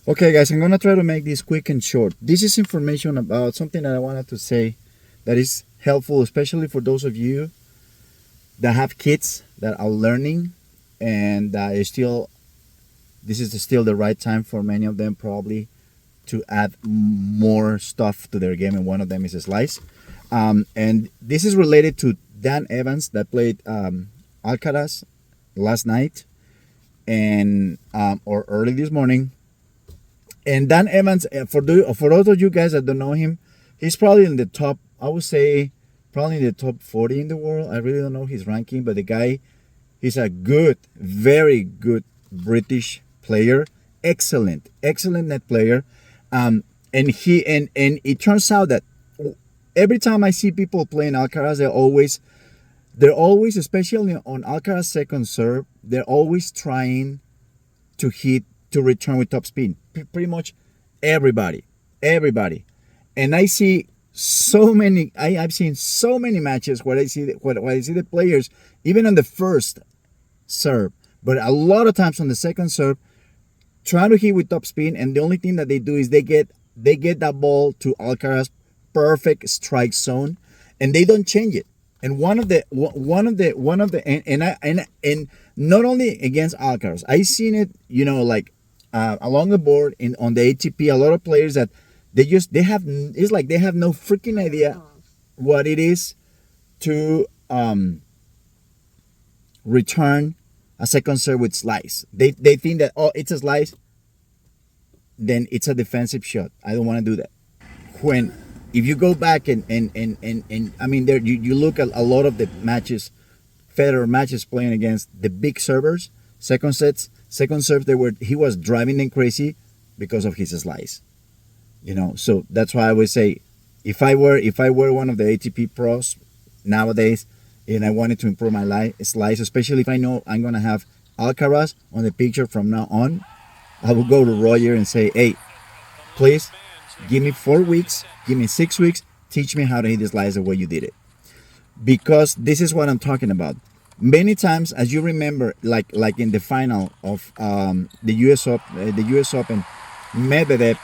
Okay, guys, I'm gonna try to make this quick and short. This is information about something that I wanted to say that is helpful, especially for those of you that have kids that are learning and is still this is still the right time for many of them probably to add more stuff to their game, and one of them is a slice. And this is related to Dan Evans that played Alcaraz last night and or early this morning. And Dan Evans, for those of you guys that don't know him, he's probably in the top. I would say probably in the top 40 in the world. I really don't know his ranking, but the guy, he's a good, very good British player. Excellent net player. And it turns out that every time I see people playing Alcaraz, they're always, especially on Alcaraz second serve, they're always trying to return with top spin. Pretty much everybody. And I see so many. I've seen so many matches where I see the players even on the first serve, but a lot of times on the second serve, trying to hit with top spin, and the only thing that they do is they get that ball to Alcaraz perfect strike zone, and they don't change it. And one of the and not only against Alcaraz, I seen it, like along the board on the ATP, a lot of players that they have, it's like they have no freaking idea what it is to return a second serve with slice. They think that, oh, it's a slice, then it's a defensive shot. I don't want to do that. When if you go back and I mean, there you look at a lot of the matches, Federer matches playing against the big servers, second serves, he was driving them crazy because of his slice. So that's why I would say, if I were one of the ATP pros nowadays, and I wanted to improve my slice, especially if I know I'm gonna have Alcaraz on the picture from now on, I will go to Roger and say, hey, please give me 4 weeks, give me 6 weeks, teach me how to hit the slice the way you did it. Because this is what I'm talking about. Many times, as you remember, like in the final of the US Open, Medvedev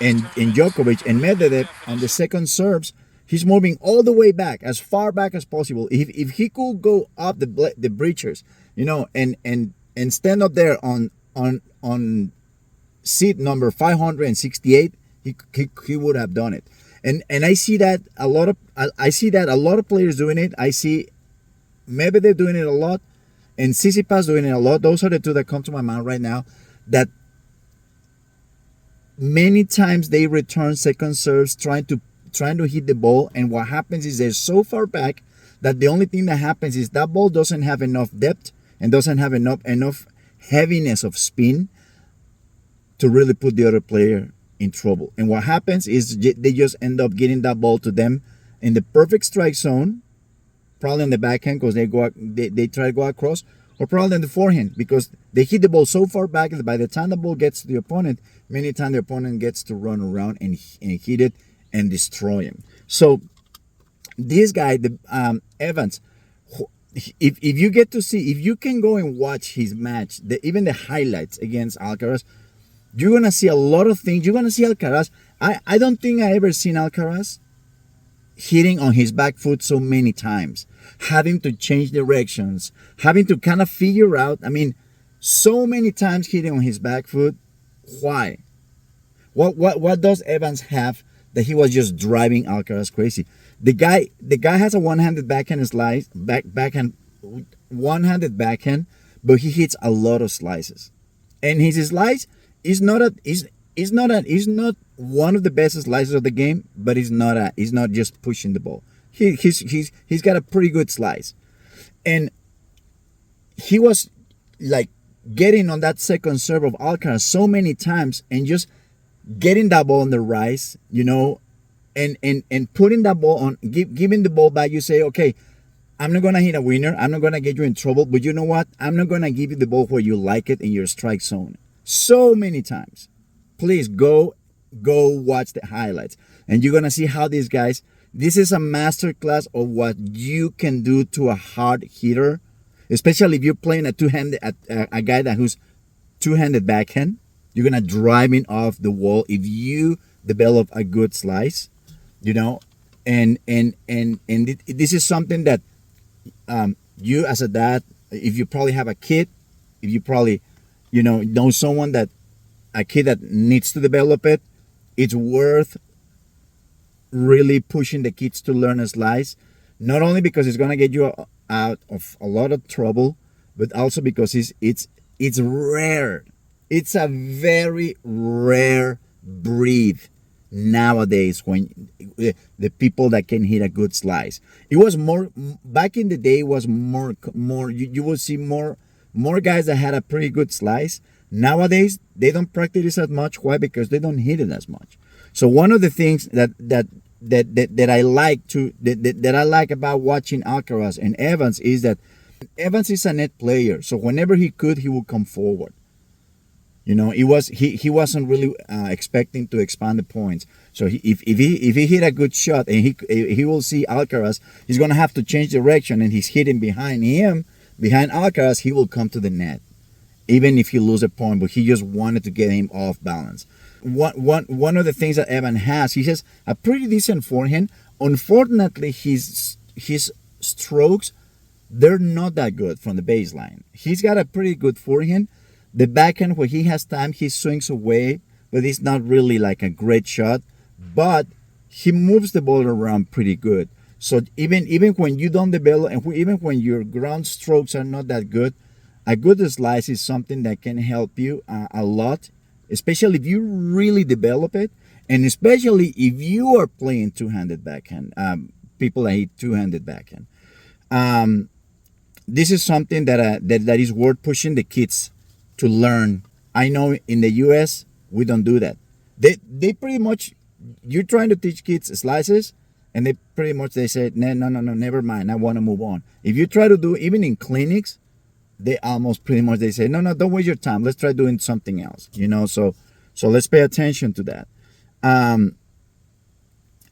and Djokovic, and Medvedev on the second serves, he's moving all the way back, as far back as possible. If he could go up the breachers, and stand up there on seat number 568, he would have done it. And I see that a lot of players doing it. I see Medvedev doing it a lot, and Tsitsipas doing it a lot. Those are the two that come to my mind right now. That many times they return second serves trying to hit the ball, and what happens is they're so far back that the only thing that happens is that ball doesn't have enough depth and doesn't have enough heaviness of spin to really put the other player in trouble. And what happens is they just end up getting that ball to them in the perfect strike zone, probably on the backhand because they try to go across, or probably on the forehand because they hit the ball so far back that by the time the ball gets to the opponent, many times the opponent gets to run around and hit it and destroy him. So this guy, the Evans, if you get to see, if you can go and watch his match, even the highlights against Alcaraz, you're gonna see a lot of things. You're gonna see Alcaraz. I don't think I ever seen Alcaraz hitting on his back foot so many times, having to change directions, having to kind of figure out. I mean, so many times hitting on his back foot. Why? What does Evans have that he was just driving Alcaraz crazy? The guy has a one-handed backhand slice, one-handed backhand, but he hits a lot of slices, and his slice is not one of the best slices of the game, but he's not just pushing the ball. He's got a pretty good slice, and he was like getting on that second serve of Alcaraz so many times and just getting that ball on the rise, and putting that ball on, giving the ball back. You say, okay, I'm not gonna hit a winner, I'm not gonna get you in trouble, but you know what? I'm not gonna give you the ball where you like it in your strike zone. So many times. Please go watch the highlights, and you're gonna see how these guys. This is a masterclass of what you can do to a hard hitter, especially if you're playing a two-handed, a guy who's two-handed backhand. You're gonna drive it off the wall if you develop a good slice, you know. This is something that you as a dad, if you probably have a kid, if you probably know someone that a kid that needs to develop it, it's worth really pushing the kids to learn a slice, not only because it's gonna get you out of a lot of trouble, but also because it's rare. It's a very rare breed nowadays when the people that can hit a good slice. It was more back in the day. It was more. You will see more guys that had a pretty good slice. Nowadays they don't practice as much. Why? Because they don't hit it as much. So one of the things that I like that I like about watching Alcaraz and Evans is that Evans is a net player. So whenever he could, he would come forward. He wasn't really expecting to expand the points. So if he hit a good shot and he will see Alcaraz, he's gonna have to change direction, and he's hitting behind Alcaraz, he will come to the net, even if he lose a point. But he just wanted to get him off balance. One of the things that Evan has, he has a pretty decent forehand. Unfortunately, his strokes, they're not that good from the baseline. He's got a pretty good forehand. The backhand, where he has time, he swings away, but it's not really like a great shot. But he moves the ball around pretty good. So even when you don't develop, and even when your ground strokes are not that good, a good slice is something that can help you a lot, especially if you really develop it, and especially if you are playing two-handed backhand. People that hit two-handed backhand. This is something that is worth pushing the kids to learn. I know in the U.S. we don't do that. They pretty much, you're trying to teach kids slices, and they say no, never mind, I want to move on. If you try to do, even in clinics, they almost pretty much they say no, don't waste your time, let's try doing something else. So let's pay attention to that. And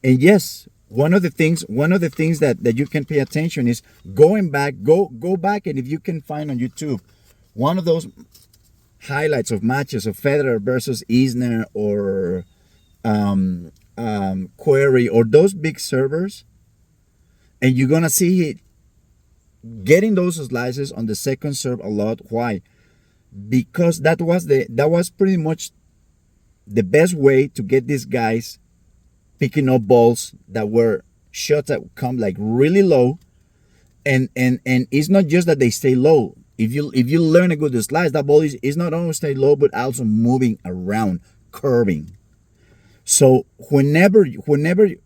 yes, one of the things that you can pay attention is going back, go back, and if you can find on YouTube one of those highlights of matches of Federer versus Isner or Query or those big servers, and you're gonna see it getting those slices on the second serve a lot. Why? Because that was pretty much the best way to get these guys picking up balls that were shots that come like really low, and it's not just that they stay low. If you learn a good slice, that ball is not only stay low but also moving around, curving. So whenever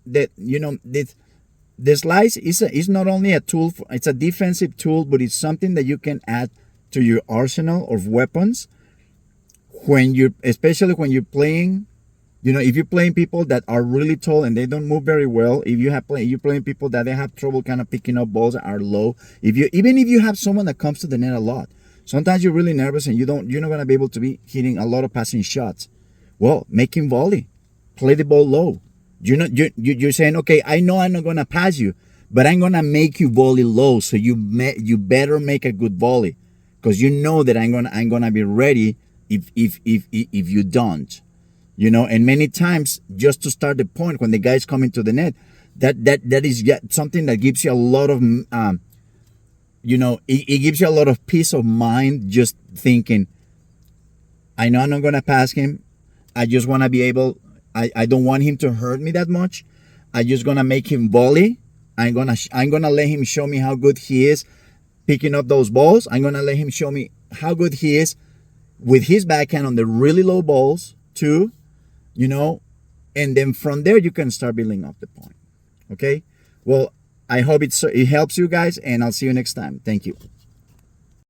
that the slice is not only a tool it's a defensive tool, but it's something that you can add to your arsenal of weapons especially when you're playing. If you're playing people that are really tall and they don't move very well, if you're playing people that they have trouble kind of picking up balls that are low, even if you have someone that comes to the net a lot, sometimes you're really nervous and you're not going to be able to be hitting a lot of passing shots. Well, make him volley, play the ball low. You're saying, okay, I know I'm not going to pass you, but I'm going to make you volley low, so you better make a good volley, because you know that I'm going to be ready if you don't. And many times, just to start the point, when the guy's coming to the net, that is something that gives you a lot of it gives you a lot of peace of mind, just thinking, I know I'm not gonna pass him, I just want to be able, I don't want him to hurt me that much, I just gonna make him volley, I'm gonna let him show me how good he is picking up those balls, I'm gonna let him show me how good he is with his backhand on the really low balls too. And then from there you can start building up the point. Okay, well, I hope it helps you guys, and I'll see you next time. Thank you.